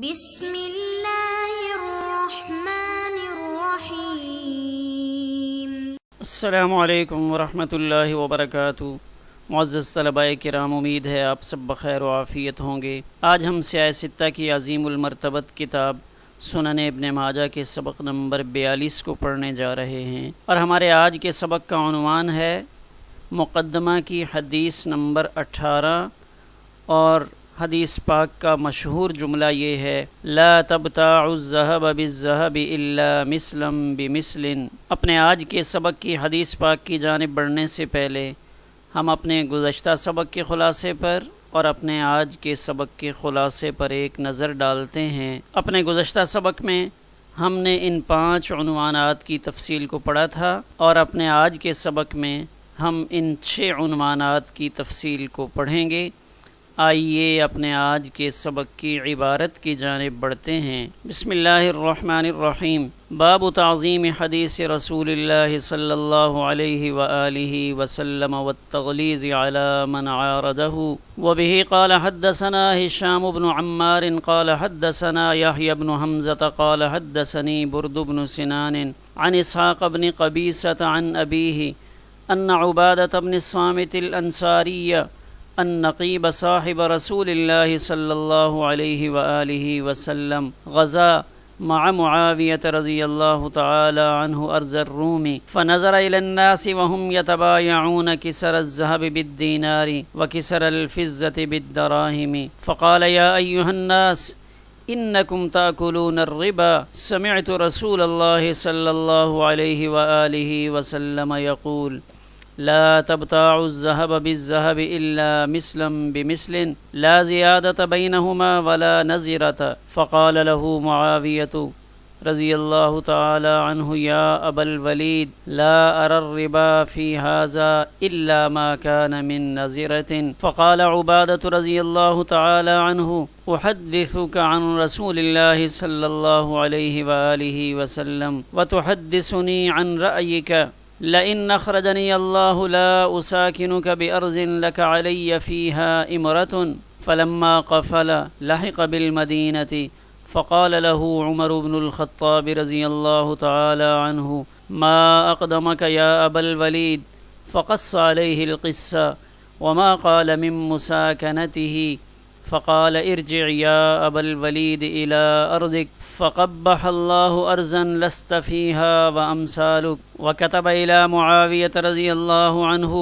بسم اللہ الرحمن الرحیم۔ السلام علیکم ورحمۃ اللہ وبرکاتہ۔ معزز طلباء کرام، امید ہے آپ سب بخیر و عافیت ہوں گے۔ آج ہم سیاہ ستہ کی عظیم المرتبت کتاب سنن ابن ماجہ کے سبق نمبر 42 کو پڑھنے جا رہے ہیں، اور ہمارے آج کے سبق کا عنوان ہے مقدمہ کی حدیث نمبر 18، اور حدیث پاک کا مشہور جملہ یہ ہے: لا تبتاعوا الذهب بالذهب الا مثلا بمثل۔ اپنے آج کے سبق کی حدیث پاک کی جانب بڑھنے سے پہلے ہم اپنے گزشتہ سبق کے خلاصے پر اور اپنے آج کے سبق کے خلاصے پر ایک نظر ڈالتے ہیں۔ اپنے گزشتہ سبق میں ہم نے ان 5 عنوانات کی تفصیل کو پڑھا تھا، اور اپنے آج کے سبق میں ہم ان 6 عنوانات کی تفصیل کو پڑھیں گے۔ آئیے اپنے آج کے سبق کی عبارت کی جانب بڑھتے ہیں۔ بسم اللہ الرحمن الرحیم۔ باب تعظیم حدیث رسول اللہ صلی اللہ علیہ وآلہ وسلم والتغلیظ علی من عارضہ۔ وبہ قال حدثنا ہشام بن عمار قال حدثنا یحیی بن حمزة قال حدثنی برد بن سنان عن اسحاق بن قبیصة عن ابیہ ان عبادة بن الصامت الانصاری النقیب صاحب رسول اللہ صلی اللہ علیہ وآلہ وسلم غزا مع معاویة رضی اللہ تعالی عنہ ارض الروم، فنظر الى الناس وهم يتبايعون كسر الذهب بالدينار وكسر الفضة بالدراهم، فقال يا أيها الناس إنكم تأكلون الربا، سمعت رسول الله صلى الله عليه وآله وسلم يقول لا تبتاعوا الذهب بالذهب إلا مثلا بمثل لا زيادة بينهما ولا نزرة، فقال له معاوية رضي الله تعالى عنه يا أبا الوليد لا أرى الربا في هذا إلا ما كان من نزرة، فقال عبادة رضي الله تعالى عنه أحدثك عن رسول الله صلى الله عليه وآله وسلم وتحدثني عن رأيك، لئن أخرجني الله لا أساكنك بأرض لك علي فيها إمرة، فلما قفل لحق بالمدينة، فقال له عمر بن الخطاب رضي الله تعالى عنه ما أقدمك يا أبا الوليد، فقص عليه القصة وما قال من مساكنته، فقال ارجع يا أبا الوليد إلى أرضك، فقبح الله أرضا لست فيها وأمثالك، وكتب إلى معاوية رضي الله عنه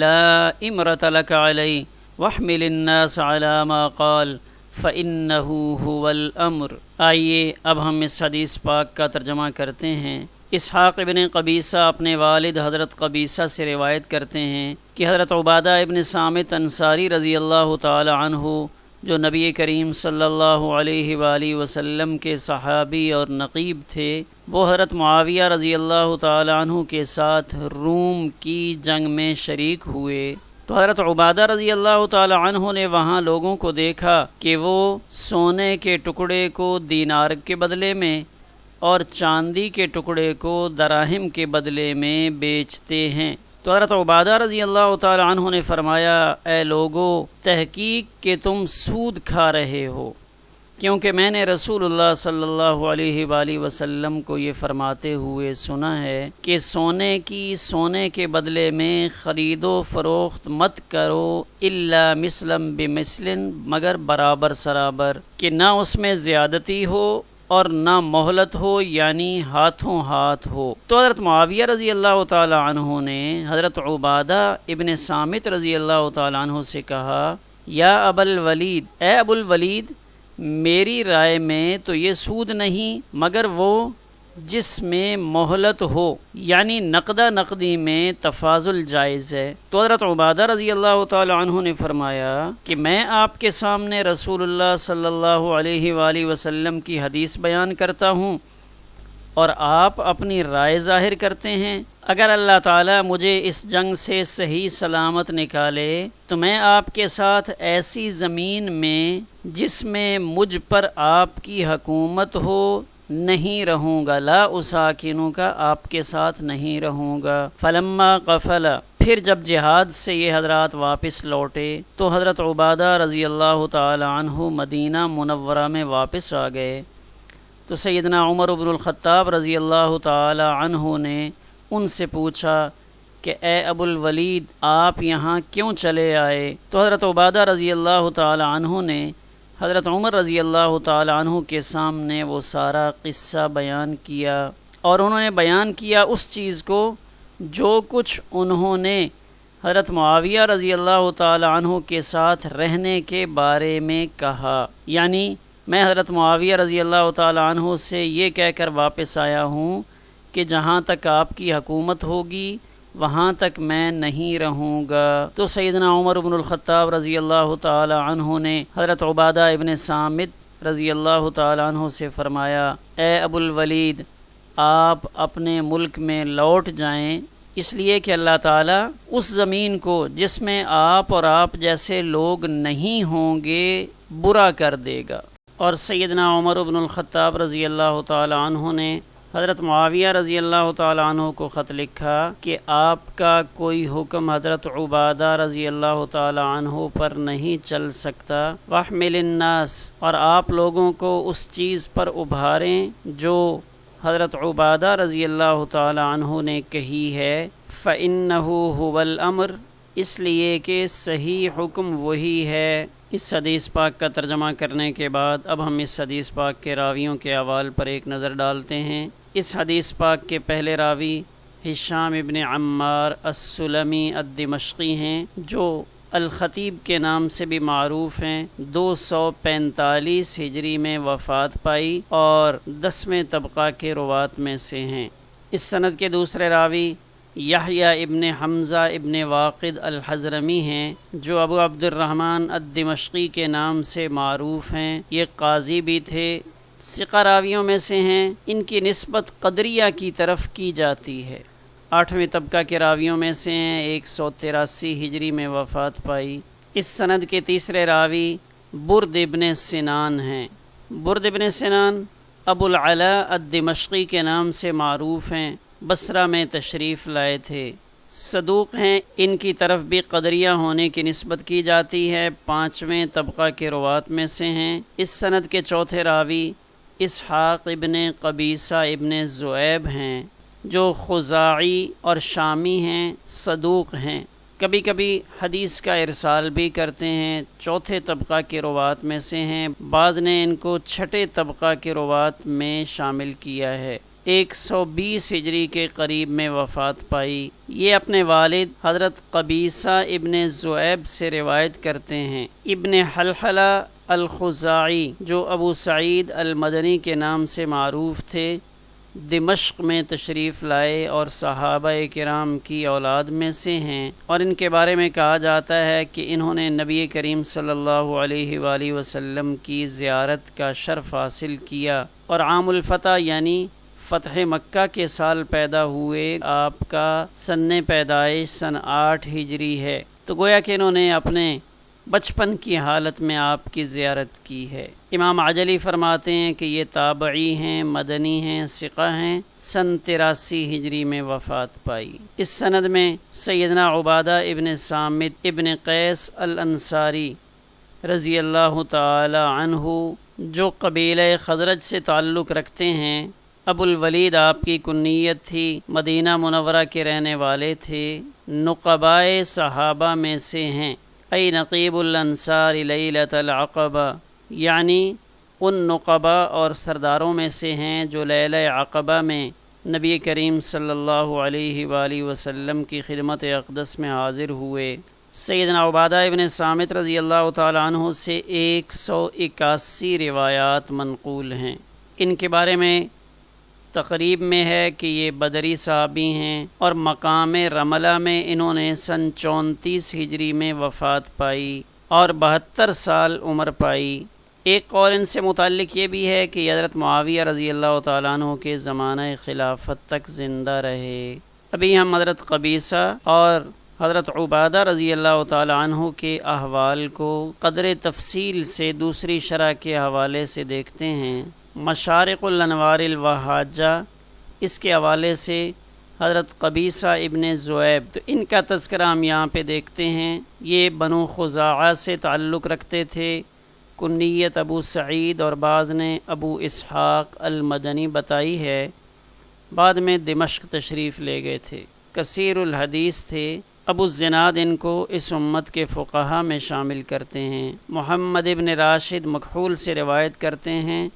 لا إمرة لك علي، واحمل الناس على ما قال فإنه هو الأمر۔ آئیے اب ہم اس حدیث پاک کا ترجمہ کرتے ہیں۔ اسحاق ابن قبیصہ اپنے والد حضرت قبیصہ سے روایت کرتے ہیں کہ حضرت عبادہ ابن صامت انصاری رضی اللہ تعالی عنہ، جو نبی کریم صلی اللہ علیہ وآلہ وسلم کے صحابی اور نقیب تھے، وہ حضرت معاویہ رضی اللہ تعالی عنہ کے ساتھ روم کی جنگ میں شریک ہوئے۔ تو حضرت عبادہ رضی اللہ تعالی عنہ نے وہاں لوگوں کو دیکھا کہ وہ سونے کے ٹکڑے کو دینار کے بدلے میں اور چاندی کے ٹکڑے کو دراہم کے بدلے میں بیچتے ہیں۔ تو حضرت عبادہ رضی اللہ تعالی عنہ نے فرمایا: اے لوگو، تحقیق کہ تم سود کھا رہے ہو، کیونکہ میں نے رسول اللہ صلی اللہ علیہ وآلہ وسلم کو یہ فرماتے ہوئے سنا ہے کہ سونے کے بدلے میں خرید و فروخت مت کرو الا مثلا بمثل، مگر برابر سرابر، کہ نہ اس میں زیادتی ہو اور نہ مہلت ہو، یعنی ہاتھوں ہاتھ ہو۔ تو حضرت معاویہ رضی اللہ تعالی عنہ نے حضرت عبادہ ابن صامت رضی اللہ تعالی عنہ سے کہا: یا ابا الولید، اے ابو الولید، میری رائے میں تو یہ سود نہیں مگر وہ جس میں مہلت ہو، یعنی نقدہ نقدی میں تفاضل جائز ہے۔ تو حضرت عبادہ رضی اللہ تعالی عنہ نے فرمایا کہ میں آپ کے سامنے رسول اللہ صلی اللہ علیہ وآلہ وسلم کی حدیث بیان کرتا ہوں اور آپ اپنی رائے ظاہر کرتے ہیں۔ اگر اللہ تعالیٰ مجھے اس جنگ سے صحیح سلامت نکالے تو میں آپ کے ساتھ ایسی زمین میں جس میں مجھ پر آپ کی حکومت ہو نہیں رہوں گا، لا اساکنوں کا، آپ کے ساتھ نہیں رہوں گا۔ فلما قفل، پھر جب جہاد سے یہ حضرات واپس لوٹے تو حضرت عبادہ رضی اللہ تعالی عنہ مدینہ منورہ میں واپس آ گئے، تو سیدنا عمر بن الخطاب رضی اللہ تعالی عنہ نے ان سے پوچھا کہ اے ابو الولید، آپ یہاں کیوں چلے آئے؟ تو حضرت عبادہ رضی اللہ تعالی عنہ نے حضرت عمر رضی اللہ تعالی عنہ کے سامنے وہ سارا قصہ بیان کیا، اور انہوں نے بیان کیا اس چیز کو جو کچھ انہوں نے حضرت معاویہ رضی اللہ تعالی عنہ کے ساتھ رہنے کے بارے میں کہا، یعنی میں حضرت معاویہ رضی اللہ تعالی عنہ سے یہ کہہ کر واپس آیا ہوں کہ جہاں تک آپ کی حکومت ہوگی وہاں تک میں نہیں رہوں گا۔ تو سیدنا عمر بن الخطاب رضی اللہ تعالی عنہ نے حضرت عبادہ ابن صامت رضی اللہ تعالی عنہ سے فرمایا، اے ابو الولید، آپ اپنے ملک میں لوٹ جائیں، اس لیے کہ اللہ تعالیٰ اس زمین کو جس میں آپ اور آپ جیسے لوگ نہیں ہوں گے برا کر دے گا۔ اور سیدنا عمر بن الخطاب رضی اللہ تعالی عنہ نے حضرت معاویہ رضی اللہ تعالی عنہ کو خط لکھا کہ آپ کا کوئی حکم حضرت عبادہ رضی اللہ تعالی عنہ پر نہیں چل سکتا، وَاحْمِلِ النَّاسِ، اور آپ لوگوں کو اس چیز پر ابھاریں جو حضرت عبادہ رضی اللہ تعالی عنہ نے کہی ہے، فَإِنَّهُ هُوَ الْأَمْرُ، اس لیے کہ صحیح حکم وہی ہے۔ اس حدیث پاک کا ترجمہ کرنے کے بعد اب ہم اس حدیث پاک کے راویوں کے احوال پر ایک نظر ڈالتے ہیں۔ اس حدیث پاک کے پہلے راوی ہشام ابن عمار السلمی الدمشقی ہیں، جو الخطیب کے نام سے بھی معروف ہیں، 245 ہجری میں وفات پائی اور 10ویں طبقہ کے روات میں سے ہیں۔ اس سند کے دوسرے راوی یحییٰ ابن حمزہ ابن واقد الحضرمی ہیں، جو ابو عبد الرحمن الدمشقی کے نام سے معروف ہیں، یہ قاضی بھی تھے، ثقہ راویوں میں سے ہیں، ان کی نسبت قدریہ کی طرف کی جاتی ہے، 8ویں طبقہ کے راویوں میں سے ہیں، 183 ہجری میں وفات پائی۔ اس سند کے تیسرے راوی برد ابن سنان ہیں۔ برد ابن سنان ابو العلا الدمشقی کے نام سے معروف ہیں، بصرہ میں تشریف لائے تھے، صدوق ہیں، ان کی طرف بھی قدریہ ہونے کی نسبت کی جاتی ہے، 5ویں طبقہ کے روات میں سے ہیں۔ اس سند کے چوتھے راوی اسحاق ابن قبیصہ ابن زعیب ہیں، جو خزاعی اور شامی ہیں، صدوق ہیں، کبھی کبھی حدیث کا ارسال بھی کرتے ہیں، چوتھے طبقہ کے روات میں سے ہیں، بعض نے ان کو چھٹے طبقہ کے روات میں شامل کیا ہے۔ 120 ہجری کے قریب میں وفات پائی۔ یہ اپنے والد حضرت قبیصہ ابن زعیب سے روایت کرتے ہیں۔ ابن حلحلہ الخزاعی، جو ابو سعید المدنی کے نام سے معروف تھے، دمشق میں تشریف لائے اور صحابہ کرام کی اولاد میں سے ہیں، اور ان کے بارے میں کہا جاتا ہے کہ انہوں نے نبی کریم صلی اللہ علیہ وآلہ وسلم کی زیارت کا شرف حاصل کیا، اور عام الفتح یعنی فتح مکہ کے سال پیدا ہوئے، آپ کا سن پیدائش سن 8 ہجری ہے، تو گویا کہ انہوں نے اپنے بچپن کی حالت میں آپ کی زیارت کی ہے۔ امام عجلی فرماتے ہیں کہ یہ تابعی ہیں، مدنی ہیں، ثقہ ہیں، سن 83 ہجری میں وفات پائی۔ اس سند میں سیدنا عبادہ ابن صامت ابن قیس الانصاری رضی اللہ تعالی عنہ، جو قبیلہ خزرج سے تعلق رکھتے ہیں، ابو الولید آپ کی کنیت تھی، مدینہ منورہ کے رہنے والے تھے، نقبائے صحابہ میں سے ہیں، ای نقیب الانصار لیلۃ العقبہ، یعنی ان نقبہ اور سرداروں میں سے ہیں جو لیلہ عقبہ میں نبی کریم صلی اللہ علیہ وآلہ وسلم کی خدمت اقدس میں حاضر ہوئے۔ سیدنا عبادہ ابن صامت رضی اللہ تعالی عنہ سے 181 روایات منقول ہیں۔ ان کے بارے میں تقریب میں ہے کہ یہ بدری صحابی ہیں، اور مقام رملہ میں انہوں نے سن 34 ہجری میں وفات پائی اور 72 سال عمر پائی۔ ایک قول ان سے متعلق یہ بھی ہے کہ حضرت معاویہ رضی اللہ تعالیٰ عنہ کے زمانہ خلافت تک زندہ رہے۔ ابھی ہم حضرت قبیصہ اور حضرت عبادہ رضی اللہ تعالیٰ عنہ کے احوال کو قدر تفصیل سے دوسری شرح کے حوالے سے دیکھتے ہیں۔ مشارق الانوار الوہاجہ، اس کے حوالے سے حضرت قبیصہ ابن ذؤیب، تو ان کا تذکرہ ہم یہاں پہ دیکھتے ہیں۔ یہ بنو خزاعہ سے تعلق رکھتے تھے، کنیت ابو سعید اور بعض نے ابو اسحاق المدنی بتائی ہے، بعد میں دمشق تشریف لے گئے تھے، کثیر الحدیث تھے۔ ابو الزناد ان کو اس امت کے فقہا میں شامل کرتے ہیں۔ محمد ابن راشد مکحول سے روایت کرتے ہیں،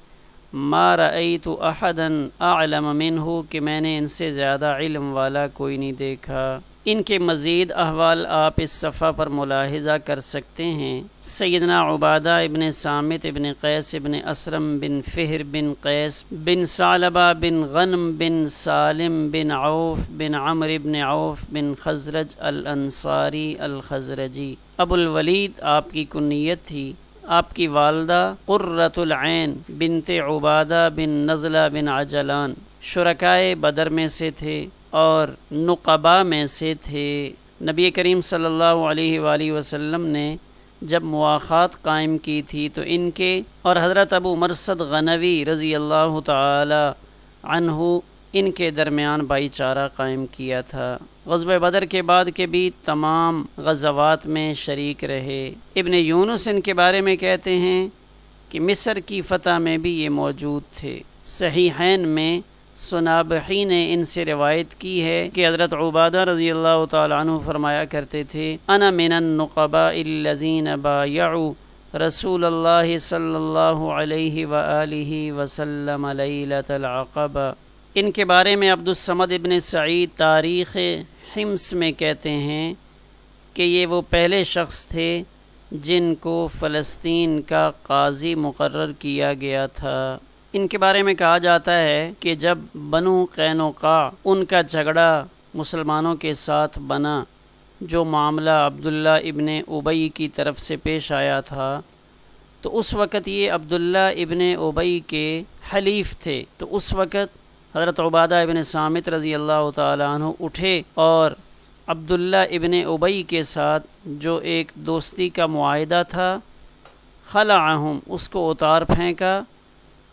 ما رأیت احدا اعلم منہ، کہ میں نے ان سے زیادہ علم والا کوئی نہیں دیکھا۔ ان کے مزید احوال آپ اس صفحہ پر ملاحظہ کر سکتے ہیں۔ سیدنا عبادہ ابن صامت ابن قیس ابن اسرم بن فہر بن قیس بن ثعلبہ بن غنم بن سالم بن عوف بن عمرو بن عوف بن خزرج الانصاری الخزرجی۔ ابو الولید آپ کی کنیت تھی۔ آپ کی والدہ قرۃ العین بنت عبادہ بن نزلہ بن عجلان شرکائے بدر میں سے تھے اور نقبا میں سے تھے۔ نبی کریم صلی اللہ علیہ وآلہ وسلم نے جب مواخات قائم کی تھی تو ان کے اور حضرت ابو مرثد غنوی رضی اللہ تعالی عنہ ان کے درمیان بھائی چارہ قائم کیا تھا۔ غزوہ بدر کے بعد کے بھی تمام غزوات میں شریک رہے۔ ابن یونس ان کے بارے میں کہتے ہیں کہ مصر کی فتح میں بھی یہ موجود تھے۔ صحیحین میں سنابحی نے ان سے روایت کی ہے کہ حضرت عبادہ رضی اللہ تعالیٰ عنہ فرمایا کرتے تھے، انا من النقباء الذین بایعوا رسول اللہ صلی اللہ علیہ وآلہ وسلم لیلۃ العقبہ۔ ان کے بارے میں عبد الصمد ابن سعید تاریخ حمص میں کہتے ہیں کہ یہ وہ پہلے شخص تھے جن کو فلسطین کا قاضی مقرر کیا گیا تھا۔ ان کے بارے میں کہا جاتا ہے کہ جب بنو قینقاع ان کا جھگڑا مسلمانوں کے ساتھ بنا، جو معاملہ عبداللہ ابن ابی کی طرف سے پیش آیا تھا، تو اس وقت یہ عبداللہ ابن ابی کے حلیف تھے۔ تو اس وقت حضرت عبادہ ابن صامت رضی اللہ تعالیٰ عنہ اٹھے اور عبداللہ ابن ابی کے ساتھ جو ایک دوستی کا معاہدہ تھا، خلعہم، اس کو اتار پھینکا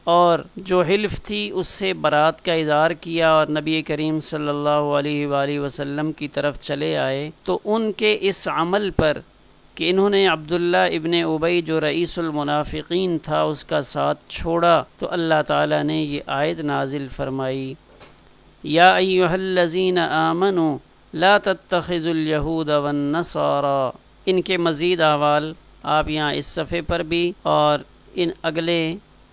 اور جو حلف تھی اس سے برات کا اظہار کیا اور نبی کریم صلی اللہ علیہ وآلہ وسلم کی طرف چلے آئے۔ تو ان کے اس عمل پر کہ انہوں نے عبداللہ ابن ابی جو رئیس المنافقین تھا اس کا ساتھ چھوڑا، تو اللہ تعالیٰ نے یہ آیت نازل فرمائی، یا ایھا الذین آمنوا لا تتخذوا الیہود والنصارى۔ ان کے مزید احوال آپ یہاں اس صفحے پر بھی اور ان اگلے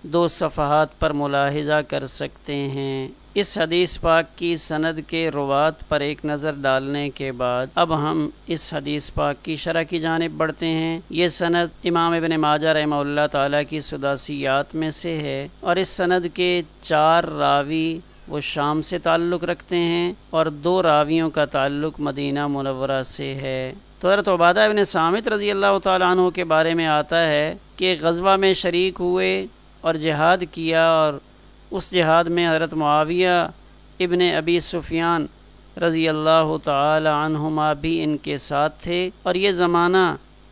2 صفحات پر ملاحظہ کر سکتے ہیں۔ اس حدیث پاک کی سند کے روات پر ایک نظر ڈالنے کے بعد اب ہم اس حدیث پاک کی شرح کی جانب بڑھتے ہیں۔ یہ سند امام ابن ماجہ رحمہ اللہ تعالیٰ کی سداسیات میں سے ہے اور اس سند کے 4 راوی وہ شام سے تعلق رکھتے ہیں اور 2 راویوں کا تعلق مدینہ منورہ سے ہے۔ تو حضرت عبادہ ابن صامت رضی اللہ تعالیٰ عنہ کے بارے میں آتا ہے کہ غزوہ میں شریک ہوئے اور جہاد کیا، اور اس جہاد میں حضرت معاویہ ابن ابی سفیان رضی اللہ تعالی عنہما بھی ان کے ساتھ تھے، اور یہ زمانہ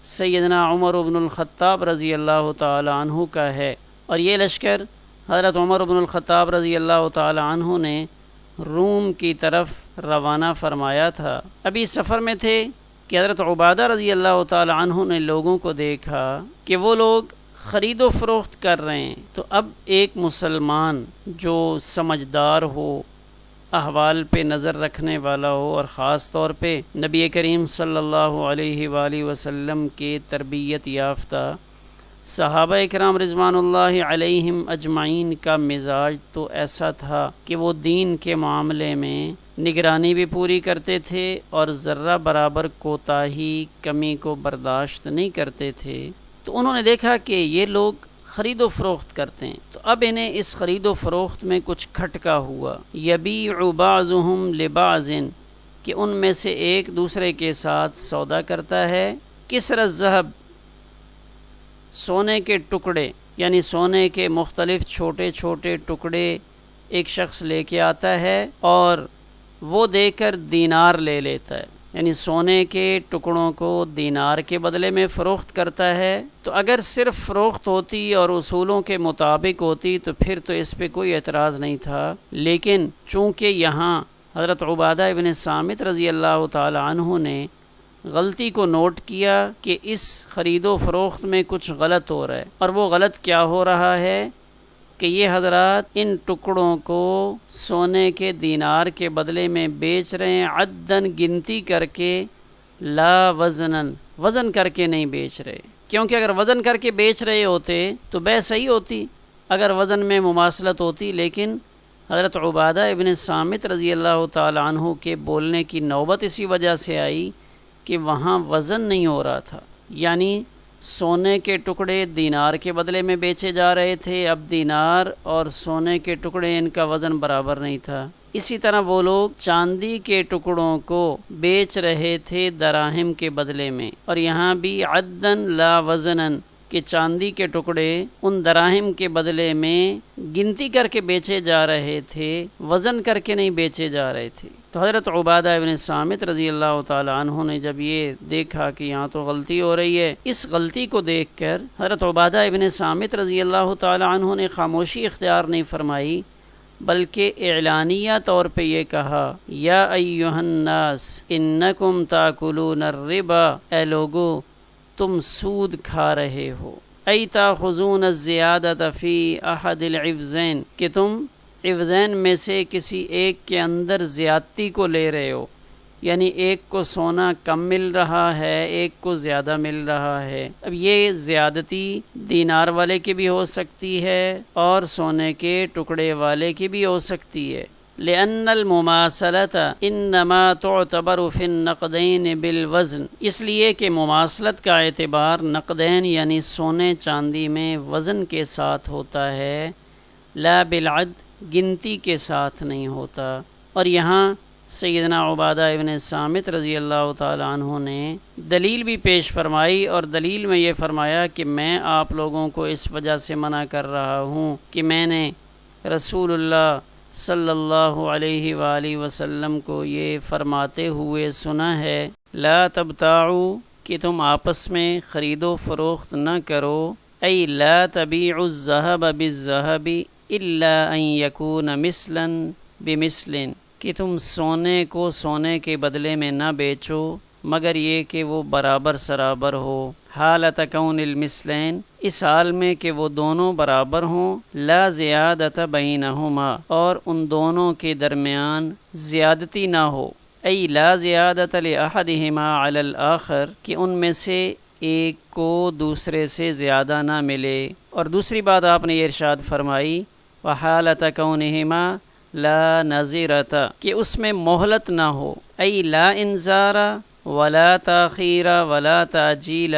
سیدنا عمر بن الخطاب رضی اللہ تعالی عنہ کا ہے، اور یہ لشکر حضرت عمر بن الخطاب رضی اللہ تعالی عنہ نے روم کی طرف روانہ فرمایا تھا۔ ابھی سفر میں تھے کہ حضرت عبادہ رضی اللہ تعالی عنہ نے لوگوں کو دیکھا کہ وہ لوگ خرید و فروخت کر رہے ہیں۔ تو اب ایک مسلمان جو سمجھدار ہو، احوال پہ نظر رکھنے والا ہو، اور خاص طور پہ نبی کریم صلی اللہ علیہ وآلہ وسلم کے تربیت یافتہ صحابہ اکرام رضوان اللہ علیہم اجمعین کا مزاج تو ایسا تھا کہ وہ دین کے معاملے میں نگرانی بھی پوری کرتے تھے اور ذرہ برابر کوتاہی کمی کو برداشت نہیں کرتے تھے۔ تو انہوں نے دیکھا کہ یہ لوگ خرید و فروخت کرتے ہیں، تو اب انہیں اس خرید و فروخت میں کچھ کھٹکا ہوا۔ یبیع بعضهم لبعض، کہ ان میں سے ایک دوسرے کے ساتھ سودا کرتا ہے۔ کسر الذہب، سونے کے ٹکڑے، یعنی سونے کے مختلف چھوٹے چھوٹے ٹکڑے ایک شخص لے کے آتا ہے اور وہ دے کر دینار لے لیتا ہے، یعنی سونے کے ٹکڑوں کو دینار کے بدلے میں فروخت کرتا ہے۔ تو اگر صرف فروخت ہوتی اور اصولوں کے مطابق ہوتی تو پھر تو اس پہ کوئی اعتراض نہیں تھا، لیکن چونکہ یہاں حضرت عبادہ ابن صامت رضی اللہ تعالی عنہ نے غلطی کو نوٹ کیا کہ اس خرید و فروخت میں کچھ غلط ہو رہا ہے، اور وہ غلط کیا ہو رہا ہے کہ یہ حضرات ان ٹکڑوں کو سونے کے دینار کے بدلے میں بیچ رہے ہیں، عدن گنتی کر کے، لا وزنن وزن کر کے نہیں بیچ رہے، کیونکہ اگر وزن کر کے بیچ رہے ہوتے تو بے صحیح ہوتی، اگر وزن میں مماثلت ہوتی، لیکن حضرت عبادہ ابن صامت رضی اللہ تعالی عنہ کے بولنے کی نوبت اسی وجہ سے آئی کہ وہاں وزن نہیں ہو رہا تھا، یعنی سونے کے ٹکڑے دینار کے بدلے میں بیچے جا رہے تھے، اب دینار اور سونے کے ٹکڑے ان کا وزن برابر نہیں تھا۔ اسی طرح وہ لوگ چاندی کے ٹکڑوں کو بیچ رہے تھے دراہم کے بدلے میں، اور یہاں بھی عدن لا وزنن کہ چاندی کے ٹکڑے ان دراہم کے بدلے میں گنتی کر کے بیچے جا رہے تھے، وزن کر کے نہیں بیچے جا رہے تھے۔ تو حضرت عبادہ ابن صامت رضی اللہ تعالی عنہ نے جب یہ دیکھا کہ یہاں تو غلطی ہو رہی ہے، اس غلطی کو دیکھ کر حضرت عبادہ ابن صامت رضی اللہ تعالی عنہ نے خاموشی اختیار نہیں فرمائی، بلکہ اعلانیہ طور پہ یہ کہا، یا ایھا الناس انکم تاکلون الربا، اے لوگو تم سود کھا رہے ہو، ای تاخذون الزیادۃ فی احد العوزین، کہ تم عوزین میں سے کسی ایک کے اندر زیادتی کو لے رہے ہو، یعنی ایک کو سونا کم مل رہا ہے، ایک کو زیادہ مل رہا ہے۔ اب یہ زیادتی دینار والے کی بھی ہو سکتی ہے اور سونے کے ٹکڑے والے کی بھی ہو سکتی ہے، لأن المماثلة انما تعتبر في النقدین بالوزن، اس لیے کہ مماثلت کا اعتبار نقدین یعنی سونے چاندی میں وزن کے ساتھ ہوتا ہے، لا بالعد گنتی کے ساتھ نہیں ہوتا۔ اور یہاں سیدنا عبادہ ابن صامت رضی اللہ تعالی عنہ نے دلیل بھی پیش فرمائی، اور دلیل میں یہ فرمایا کہ میں آپ لوگوں کو اس وجہ سے منع کر رہا ہوں کہ میں نے رسول اللہ صلی اللہ علیہ وآلہ وسلم کو یہ فرماتے ہوئے سنا ہے، لا تبتاعوا، کہ تم آپس میں خرید و فروخت نہ کرو، ای لا تبیعوا الذهب بالذهب الا ان یکون مثلا بمثل، کہ تم سونے کو سونے کے بدلے میں نہ بیچو مگر یہ کہ وہ برابر سرابر ہو، حالت کون المثلین، اس حال میں کہ وہ دونوں برابر ہوں، لا زیادت بینہما، اور ان دونوں کے درمیان زیادتی نہ ہو، ای لا زیادت لأحدہما علی الآخر، کہ ان میں سے ایک کو دوسرے سے زیادہ نہ ملے۔ اور دوسری بات آپ نے یہ ارشاد فرمائی، وحالت کونہما لا نظیرۃ، کہ اس میں مہلت نہ ہو، ای لا انذار ولا تاخیر ولا تعجیل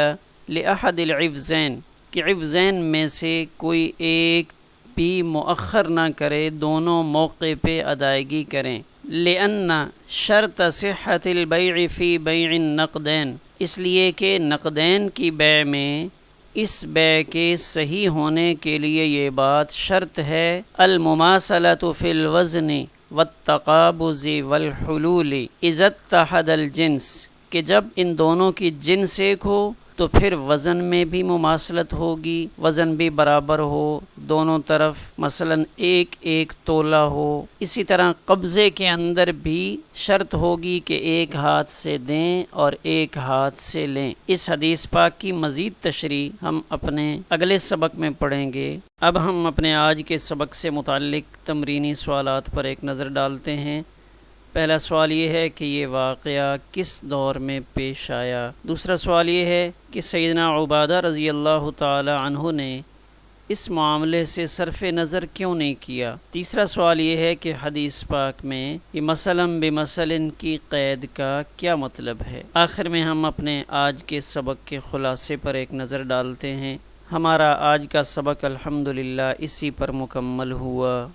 لأحد العوزین، کہ عوزین میں سے کوئی ایک بھی مؤخر نہ کرے، دونوں موقع پہ ادائیگی کریں، لأن شرط صحت البیع فی بیع النقدین، اس لیے کہ نقدین کی بیع میں اس بیع کے صحیح ہونے کے لیے یہ بات شرط ہے، المماثلۃ فی الوزن والتقابض والحلول اذا اتحد الجنس، کہ جب ان دونوں کی جنس ایک ہو تو پھر وزن میں بھی مماثلت ہوگی، وزن بھی برابر ہو، دونوں طرف مثلا ایک ایک تولہ ہو۔ اسی طرح قبضے کے اندر بھی شرط ہوگی کہ ایک ہاتھ سے دیں اور ایک ہاتھ سے لیں۔ اس حدیث پاک کی مزید تشریح ہم اپنے اگلے سبق میں پڑھیں گے۔ اب ہم اپنے آج کے سبق سے متعلق تمرینی سوالات پر ایک نظر ڈالتے ہیں۔ پہلا سوال یہ ہے کہ یہ واقعہ کس دور میں پیش آیا؟ دوسرا سوال یہ ہے کہ سیدنا عبادہ رضی اللہ تعالی عنہ نے اس معاملے سے صرف نظر کیوں نہیں کیا؟ تیسرا سوال یہ ہے کہ حدیث پاک میں یہ مثلاً بمثلٍ کی قید کا کیا مطلب ہے؟ آخر میں ہم اپنے آج کے سبق کے خلاصے پر ایک نظر ڈالتے ہیں۔ ہمارا آج کا سبق الحمدللہ اسی پر مکمل ہوا۔